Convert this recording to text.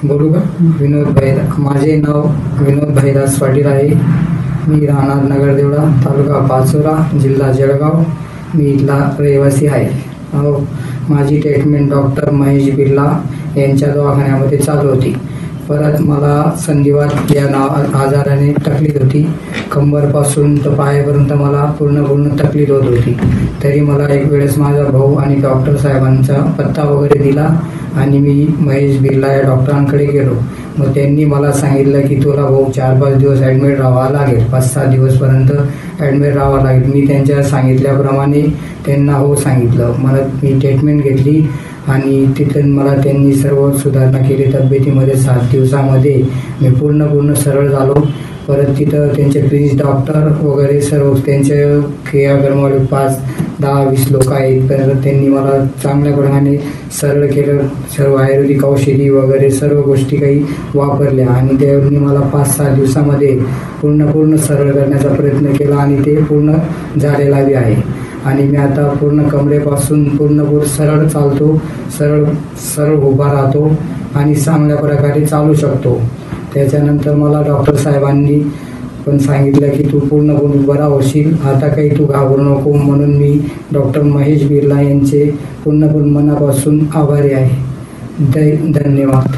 बोलू का? विनोद भैदास, माझे नाव विनोद भैदास पाटील आहे. मी राहणार नगरदेवळा, तालुका पाचोरा, जिल्हा जळगाव. मी इथला रहिवासी आहे. माझी ट्रीटमेंट डॉक्टर महेश बिर्ला यांच्या दवाखान्यामध्ये चालू होती. परत मला संधिवात या आजाराने तकलीफ होती. कंबरपासून तर पायापर्यंत मला पूर्ण तकलीफ होत होती. तरी मला एक वेळेस माझा भाऊ आणि डॉक्टर साहेबांचा पत्ता वगैरे दिला आणि मी महेश बिर्ला या डॉक्टरांकडे गेलो. मग त्यांनी मला सांगितलं की तुला भाऊ 4-5 दिवस ॲडमिट राहावं लागेल, 5-6 दिवसपर्यंत ॲडमिट राहावं लागेल. मी त्यांच्या सांगितल्याप्रमाणे त्यांना हो सांगितलं. मला मी ट्रीटमेंट घेतली आणि तिथून मला त्यांनी सर्व सुधारणा केली तब्येतीमध्ये. 7 दिवसामध्ये मी पूर्ण सरळ झालो. परत तिथं त्यांचे प्रिन्स डॉक्टर वगैरे सर्व त्यांचे क्रियाक्रमाने 5-10-20 लोक आहेत. परत त्यांनी मला चांगल्या प्रमाणे सरळ केलं. सर्व आयुर्वेदिक औषधी वगैरे सर्व गोष्टी काही वापरल्या आणि त्यांनी मला 5-6 दिवसामध्ये पूर्ण सरळ करण्याचा प्रयत्न केला आणि ते पूर्ण झालेला बी आहे. आणि मी आता पूर्ण कमरेपासून पूर्ण सरळ चालतो, सरळ उभा राहतो आणि चांगल्या प्रकारे चालू शकतो. त्याच्यानंतर मला डॉक्टर साहेबांनी पण सांगितलं की तू पूर्ण बरा होशील, आता काही तू घाबरू नको. म्हणून मी डॉक्टर महेश बिर्ला यांचे पूर्ण मनापासून आभारी आहे. धन्यवाद.